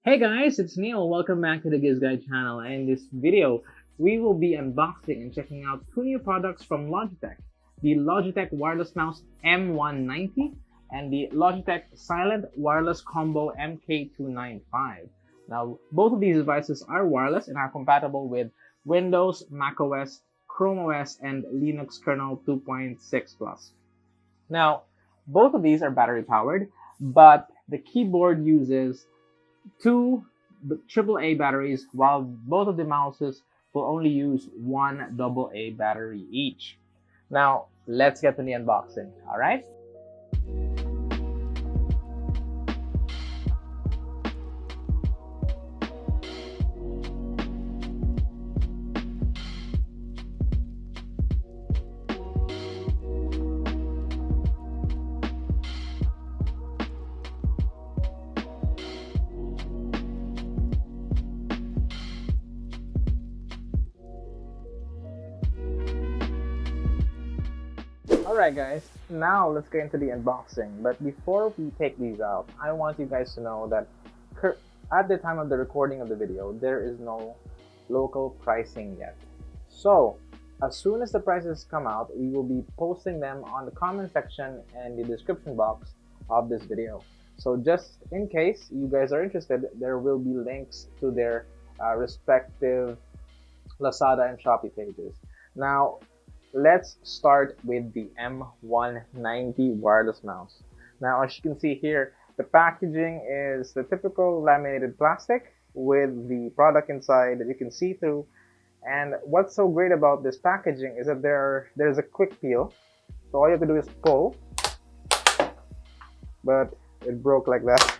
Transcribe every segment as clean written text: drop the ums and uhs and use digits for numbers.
Hey guys, it's Neil. Welcome back to the GIZGUIDE channel. And in this video, we will be unboxing and checking out two new products from Logitech. The Logitech wireless mouse M190 and the Logitech silent wireless combo MK295. Now, both of these devices are wireless and are compatible with Windows, macOS, Chrome OS, and Linux kernel 2.6 plus. Now, both of these are battery powered, but the keyboard uses two AAA batteries, while both of the mouses will only use one AA battery each. Now, let's get to the unboxing, all right? Alright guys, now let's get into the unboxing. But before we take these out, I want you guys to know that at the time of the recording of the video, there is no local pricing yet. So, as soon as the prices come out, we will be posting them on the comment section and the description box of this video. So just in case you guys are interested, there will be links to their respective Lazada and Shopee pages. Now, let's start with the M190 wireless mouse. Now, as you can see here, the packaging is the typical laminated plastic with the product inside that you can see through. And what's so great about this packaging is that there's a quick peel. So all you have to do is pull, but it broke like that.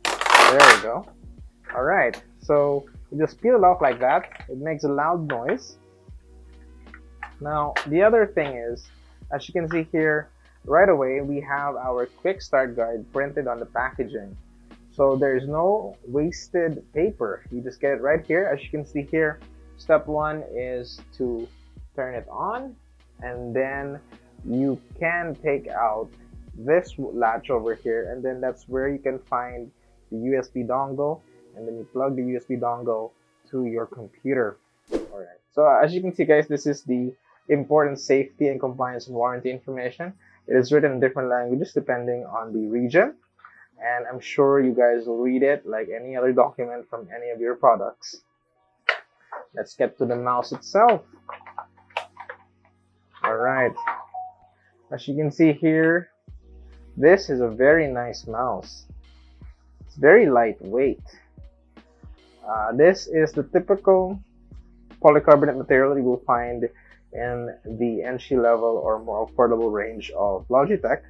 There we go. All right, so you just peel it off like that. It makes a loud noise. Now, the other thing is, as you can see here, right away, we have our quick start guide printed on the packaging. So there's no wasted paper. You just get it right here. As you can see here, step one is to turn it on, and then you can take out this latch over here, and then that's where you can find the USB dongle, and then you plug the USB dongle to your computer. All right. So as you can see, guys, this is the important safety and compliance and warranty information. It is written in different languages depending on the region, and I'm sure you guys will read it like any other document from any of your products. Let's get to the mouse itself. All right, as you can see here, this is a very nice mouse. It's very lightweight. This is the typical polycarbonate material you will find in the entry level or more affordable range of Logitech.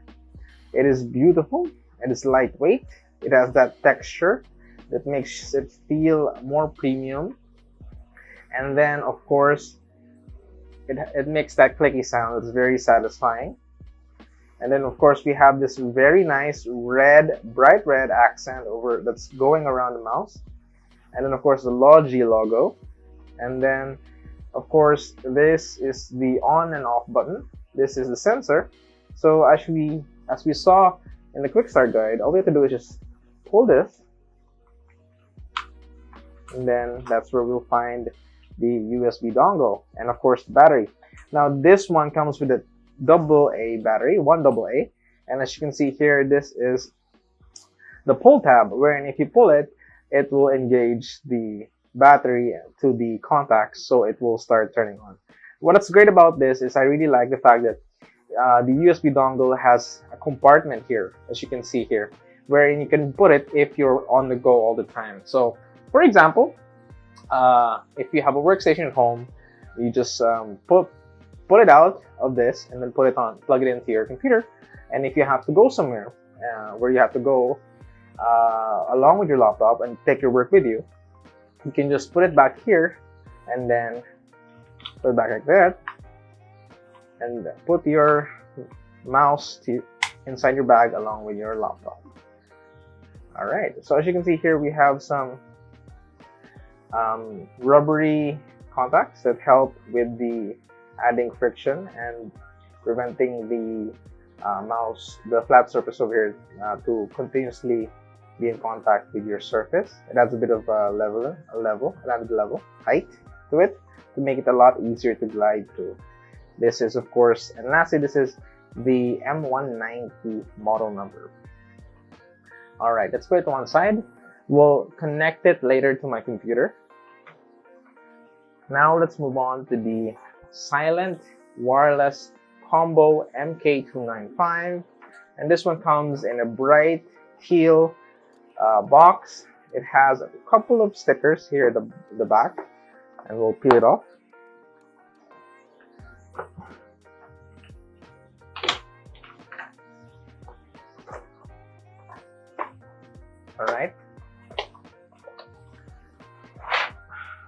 It is beautiful, it is lightweight, it has that texture that makes it feel more premium, and then of course it makes that clicky sound. It's very satisfying. And then of course we have this very nice red, bright red accent that's going around the mouse, and then of course the Logi logo, and then of course, this is the on and off button. This is the sensor. So as we saw in the quick start guide, all we have to do is just pull this, and then that's where we'll find the USB dongle and of course the battery. Now this one comes with a AA battery, one AA, and as you can see here, this is the pull tab, wherein if you pull it, it will engage the battery to the contacts, so it will start turning on. What's great about this is I really like the fact that the USB dongle has a compartment here, as you can see here, wherein you can put it if you're on the go all the time. So for example, if you have a workstation at home, you just put it out of this and then plug it into your computer. And if you have to go somewhere where you have to go along with your laptop and take your work with you, you can just put it back here and then put it back like that, and put your mouse inside your bag along with your laptop. All right, so as you can see here, we have some rubbery contacts that help with the adding friction and preventing the mouse, the flat surface over here, to continuously be in contact with your surface. It has a bit of a added level height to it to make it a lot easier to glide through. This is, of course, and lastly, this is the M190 model number. Alright, let's put it to one side. We'll connect it later to my computer. Now let's move on to the silent wireless combo MK295, and this one comes in a bright teal box. It has a couple of stickers here at the back, and we'll peel it off.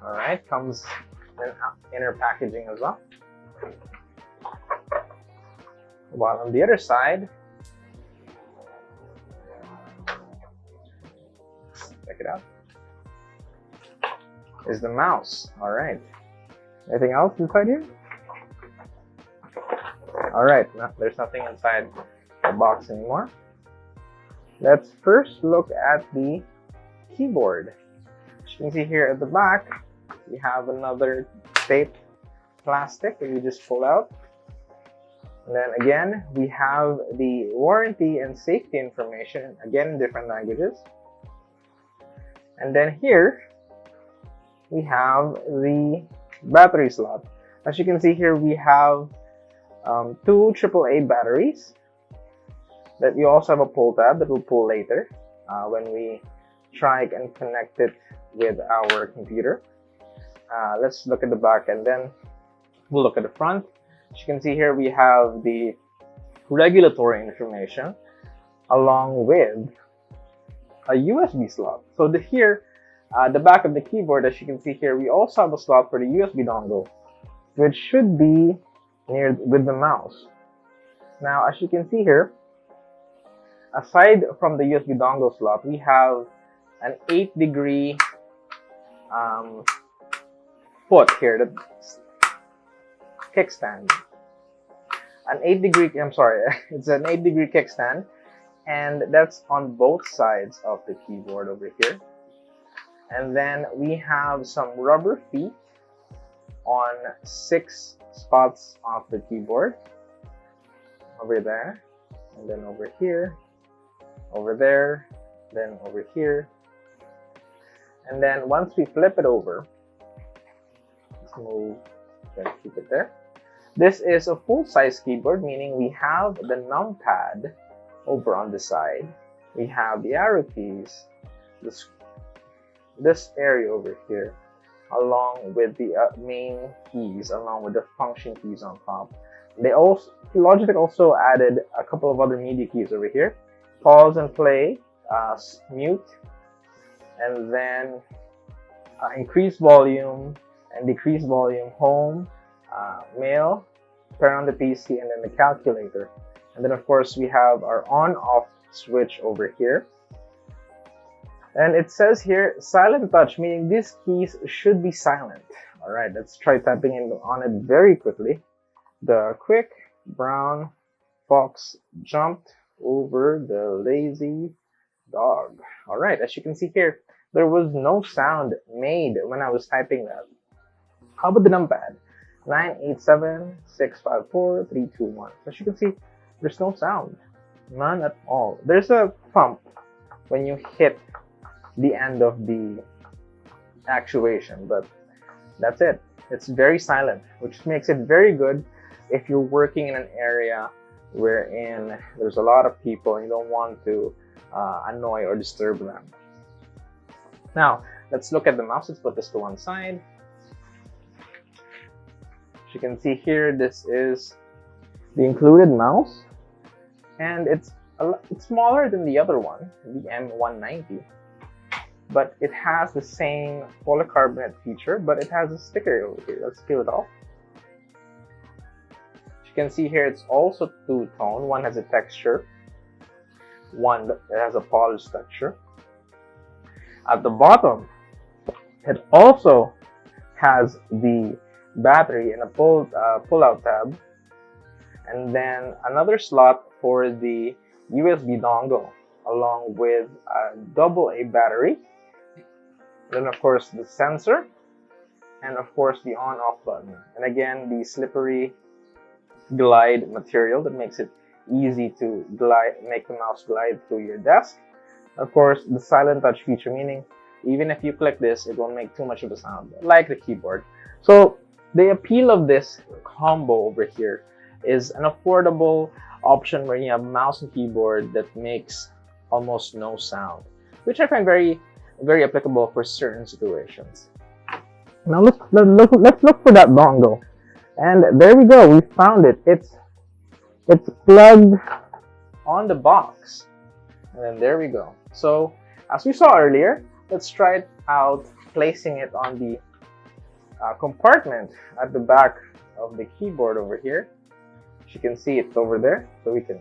Alright, comes in inner packaging as well. While on the other side, check it out, is the mouse. Alright, anything else inside here? Alright, no, there's nothing inside the box anymore. Let's first look at the keyboard. As you can see here at the back, we have another taped plastic that you just pull out. And then again, we have the warranty and safety information, again in different languages. And then here, we have the battery slot. As you can see here, we have two AAA batteries. That you also have a pull tab that we'll pull later when we try and connect it with our computer. Let's look at the back and then we'll look at the front. As you can see here, we have the regulatory information along with a USB slot. So here, the back of the keyboard, as you can see here, we also have a slot for the USB dongle, which should be near with the mouse. Now, as you can see here, aside from the USB dongle slot, we have an 8-degree foot here, the kickstand. It's an 8-degree kickstand, and that's on both sides of the keyboard over here. And then we have some rubber feet on 6 spots of the keyboard. Over there, and then over here, over there, then over here. And then once we flip it over, let's move and keep it there. This is a full-size keyboard, meaning we have the numpad over on the side. We have the arrow keys, this area over here, along with the main keys, along with the function keys on top. Logitech also added a couple of other media keys over here. Pause and play, mute, and then increase volume and decrease volume, home, mail, turn on the PC, and then the calculator. And then of course we have our on-off switch over here. And it says here silent touch, meaning these keys should be silent. Alright, let's try tapping on it very quickly. The quick brown fox jumped over the lazy dog. Alright, as you can see here, there was no sound made when I was typing that. How about the numpad? 987-654-321. As you can see, there's no sound. None at all. There's a thump when you hit the end of the actuation, but that's it. It's very silent, which makes it very good if you're working in an area wherein there's a lot of people and you don't want to annoy or disturb them. Now, let's look at the mouse. Let's put this to one side. As you can see here, this is the included mouse, and it's smaller than the other one, the M190, but it has the same polycarbonate feature, but it has a sticker over here. Let's peel it off. As you can see here, it's also two-tone. One has a texture, one that has a polished texture. At the bottom, it also has the battery and a pull-out tab, and then another slot for the USB dongle. along with a AA battery. Then of course the sensor, and of course the on-off button. And again, the slippery glide material that makes it easy to make the mouse glide through your desk. Of course, the silent touch feature, meaning even if you click this, it won't make too much of a sound, like the keyboard. So the appeal of this combo over here is an affordable option where you have mouse and keyboard that makes almost no sound, which I find very, very applicable for certain situations. Now let's look for that dongle, and there we go. We found it. It's plugged on the box, and then there we go. So as we saw earlier, let's try it out placing it on the compartment at the back of the keyboard over here. As you can see, it's over there, so we can.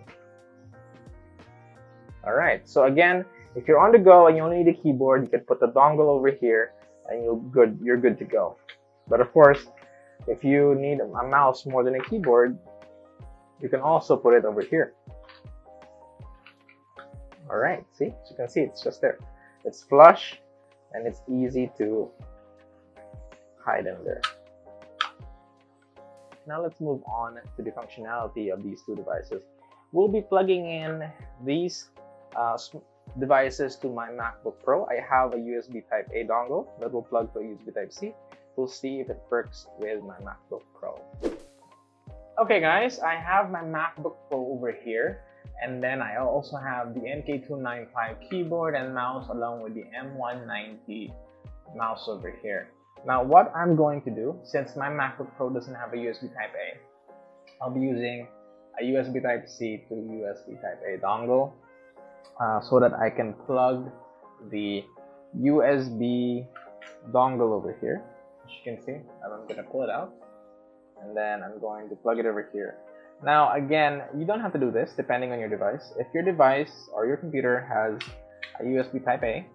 All right. So again, if you're on the go and you only need a keyboard, you can put the dongle over here, and you're good to go. But of course, if you need a mouse more than a keyboard, you can also put it over here. All right, see, as you can see, it's just there. It's flush and it's easy to hide in there. Now let's move on to the functionality of these two devices. We'll be plugging in these devices to my MacBook Pro. I have a USB Type A dongle that will plug to a USB Type C. We'll see if it works with my MacBook Pro. Okay guys, I have my MacBook Pro over here, and then I also have the MK295 keyboard and mouse along with the M190 mouse over here. Now what I'm going to do, since my MacBook Pro doesn't have a USB Type A, I'll be using a USB Type C to USB Type A dongle so that I can plug the USB dongle over here. As you can see, I'm going to pull it out, and then I'm going to plug it over here. Now again, you don't have to do this depending on your device. If your device or your computer has a USB Type A,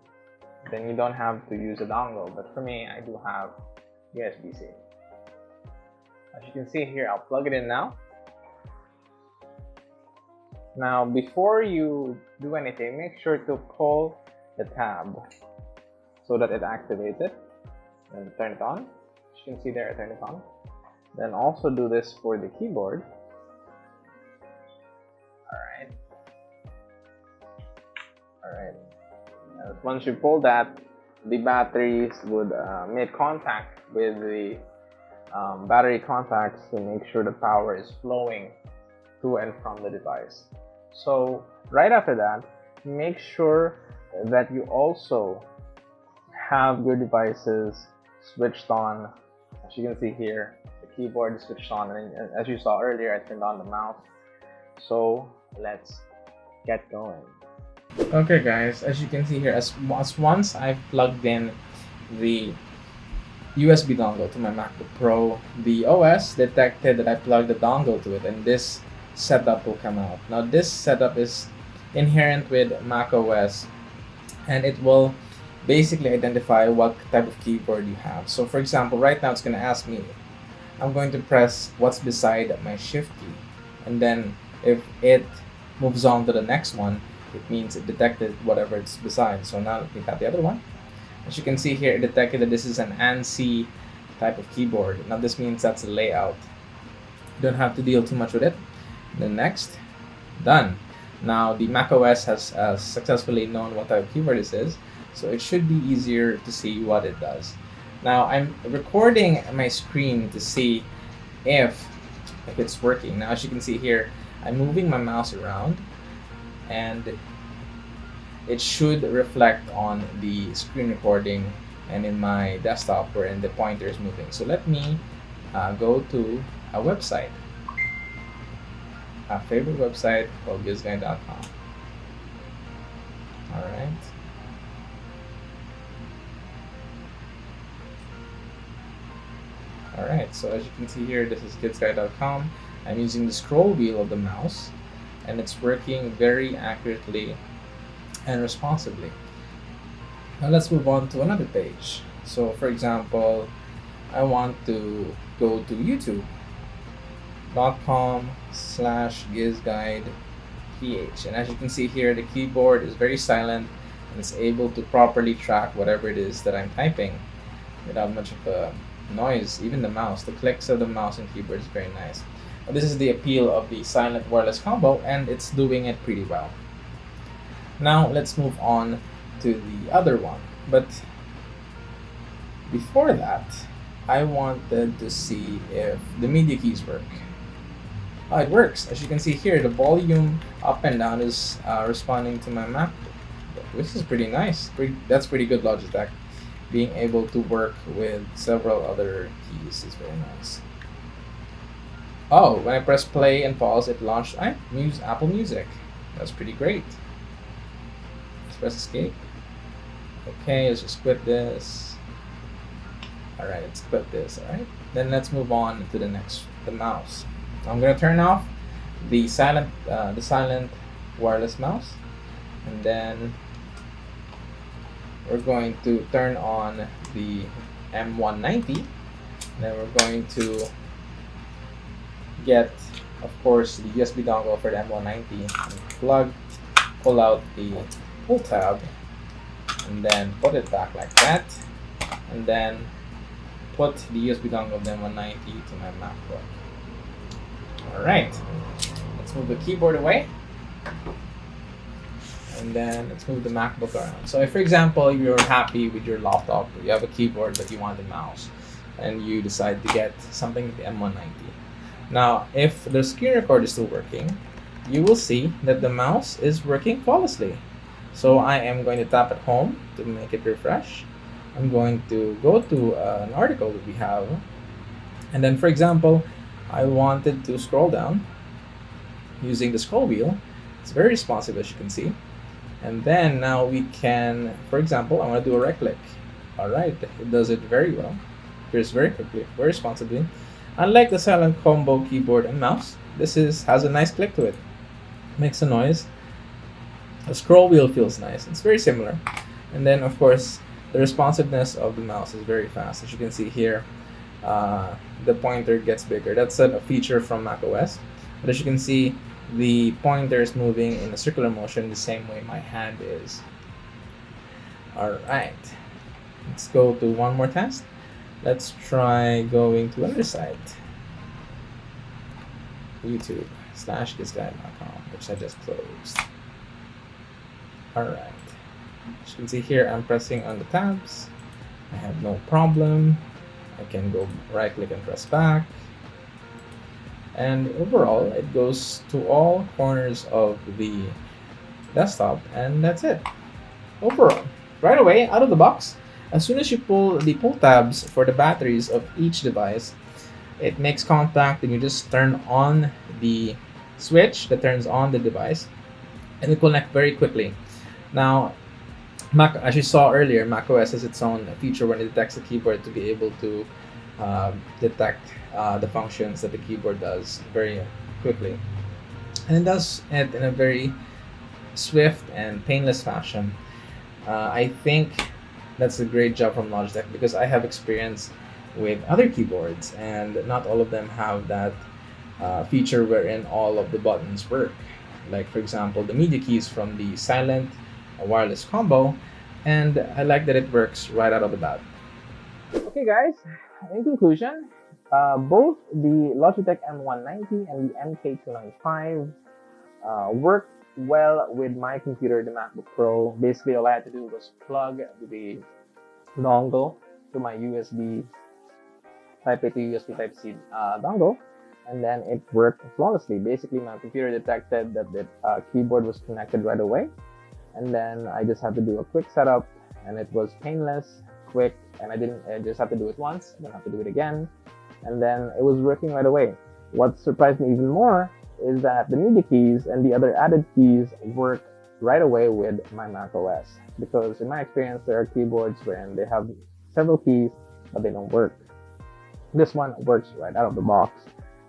then you don't have to use a dongle, but for me, I do have USB-C. As you can see here, I'll plug it in now. Now before you do anything, make sure to pull the tab so that it activates it, and turn it on. As you can see there, I turn it on. Then also do this for the keyboard. Alright. Once you pull that, the batteries would make contact with the battery contacts to make sure the power is flowing to and from the device. So right after that, make sure that you also have your devices switched on. As you can see here, the keyboard is switched on, and as you saw earlier, I turned on the mouse. So let's get going. Okay guys, as you can see here, as once I've plugged in the USB dongle to my MacBook Pro, the OS detected that I plugged the dongle to it, and this setup will come out. Now this setup is inherent with macOS, and it will basically identify what type of keyboard you have. So for example, right now it's going to ask me, I'm going to press what's beside my shift key, and then if it moves on to the next one, it means it detected whatever it's beside. So now we got the other one. As you can see here, it detected that this is an ANSI type of keyboard. Now this means that's a layout. You don't have to deal too much with it. Then next, done. Now the macOS has successfully known what type of keyboard this is, so it should be easier to see what it does. Now I'm recording my screen to see if it's working. Now as you can see here, I'm moving my mouse around, and it should reflect on the screen recording and in my desktop wherein the pointer is moving. So let me go to a website, a favorite website called GIZGUIDEPH. Alright. Alright, so as you can see here, this is GIZGUIDE.com. I'm using the scroll wheel of the mouse, and it's working very accurately and responsively. Now let's move on to another page. So for example, I want to go to youtube.com/GIZGUIDE PH. And as you can see here, the keyboard is very silent and is able to properly track whatever it is that I'm typing without much of a noise. Even the mouse, the clicks of the mouse and keyboard is very nice. But this is the appeal of the silent wireless combo, and it's doing it pretty well. Now let's move on to the other one. But before that, I wanted to see if the media keys work. Oh, it works. As you can see here, the volume up and down is responding to my MacBook, which is pretty nice. That's pretty good, Logitech. Being able to work with several other keys is very nice. Oh, when I press play and pause, it launched Apple Music. That's pretty great. Let's press escape. Okay, let's just quit this. Alright, let's quit this, alright? Then let's move on to the mouse. I'm gonna turn off the silent wireless mouse, and then we're going to turn on the M190. Then we're going to get, of course, the USB dongle for the M190 and pull out the pull tab, and then put it back like that, and then put the USB dongle of the M190 to my MacBook. Alright, let's move the keyboard away, and then let's move the MacBook around. So if, for example, you're happy with your laptop, you have a keyboard but you want a mouse, and you decide to get something with the M190. Now, if the screen record is still working, you will see that the mouse is working flawlessly. So I am going to tap at home to make it refresh. I'm going to go to an article that we have, and then, for example, I wanted to scroll down using the scroll wheel. It's very responsive, as you can see. And then now we can, for example, I want to do a right click. Alright, it does it very well. Appears very quickly, very responsibly. Unlike the silent combo keyboard and mouse, this has a nice click to it. Makes a noise. The scroll wheel feels nice. It's very similar. And then, of course, the responsiveness of the mouse is very fast. As you can see here, the pointer gets bigger. That's a feature from macOS. But as you can see, the pointer is moving in a circular motion the same way my hand is. Alright, let's go to one more test. Let's try going to another site, YouTube/GIZGUIDEPH.com, which I just closed. Alright, as you can see here, I'm pressing on the tabs. I have no problem. I can go right click and press back. And overall, it goes to all corners of the desktop, and that's it. Overall, right away, out of the box, as soon as you pull the pull tabs for the batteries of each device, it makes contact, and you just turn on the switch that turns on the device, and it will connect very quickly. Now, as you saw earlier, macOS has its own feature when it detects the keyboard to be able to detect the functions that the keyboard does very quickly. And it does it in a very swift and painless fashion. I think that's a great job from Logitech, because I have experience with other keyboards and not all of them have that feature wherein all of the buttons work. Like, for example, the media keys from the silent wireless combo, and I like that it works right out of the bat. Okay guys, in conclusion, both the Logitech M190 and the MK295 work well with my computer, the MacBook Pro. Basically, all I had to do was plug the dongle to my USB Type A to USB Type-C dongle, and then it worked flawlessly. Basically, my computer detected that the keyboard was connected right away, and then I just had to do a quick setup, and it was painless, quick, and I just have to do it once, I don't have to do it again, and then it was working right away. What surprised me even more is that the media keys and the other added keys work right away with my macOS, because in my experience, there are keyboards wherein they have several keys but they don't work. This one works right out of the box,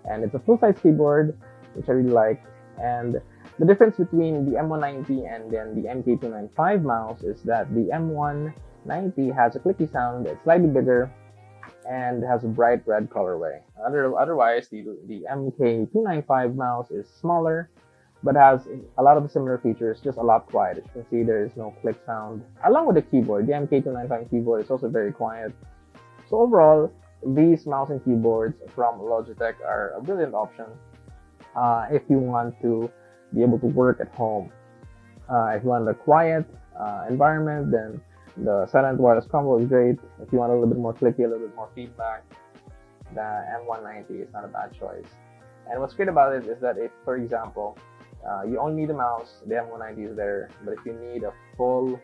and it's a full-size keyboard, which I really like. And the difference between the M190 and then the MK295 mouse is that the M190 has a clicky sound, it's slightly bigger, and has a bright red colorway. Otherwise, the MK295 mouse is smaller, but has a lot of the similar features, just a lot quiet. As you can see, there is no click sound. Along with the keyboard, the MK295 keyboard is also very quiet. So overall, these mouse and keyboards from Logitech are a brilliant option if you want to be able to work at home. If you want a quiet environment, then the silent wireless combo is great. If you want a little bit more clicky, a little bit more feedback, the M190 is not a bad choice. And what's great about it is that if, for example, you only need a mouse, the M190 is there. But if you need a full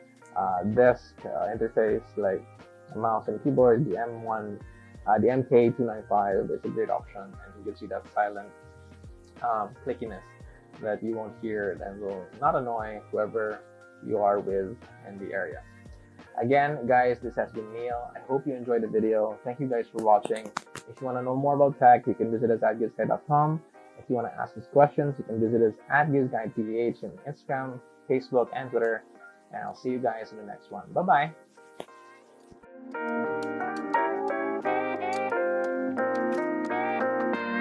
desk interface like a mouse and keyboard, the MK295 is a great option, and it gives you that silent clickiness that you won't hear and will not annoy whoever you are with in the area. Again, guys, this has been Neil. I hope you enjoyed the video. Thank you guys for watching. If you want to know more about tech, you can visit us at GIZGUIDEPH.com. If you want to ask us questions, you can visit us at GIZGUIDEPH on Instagram, Facebook, and Twitter. And I'll see you guys in the next one. Bye-bye.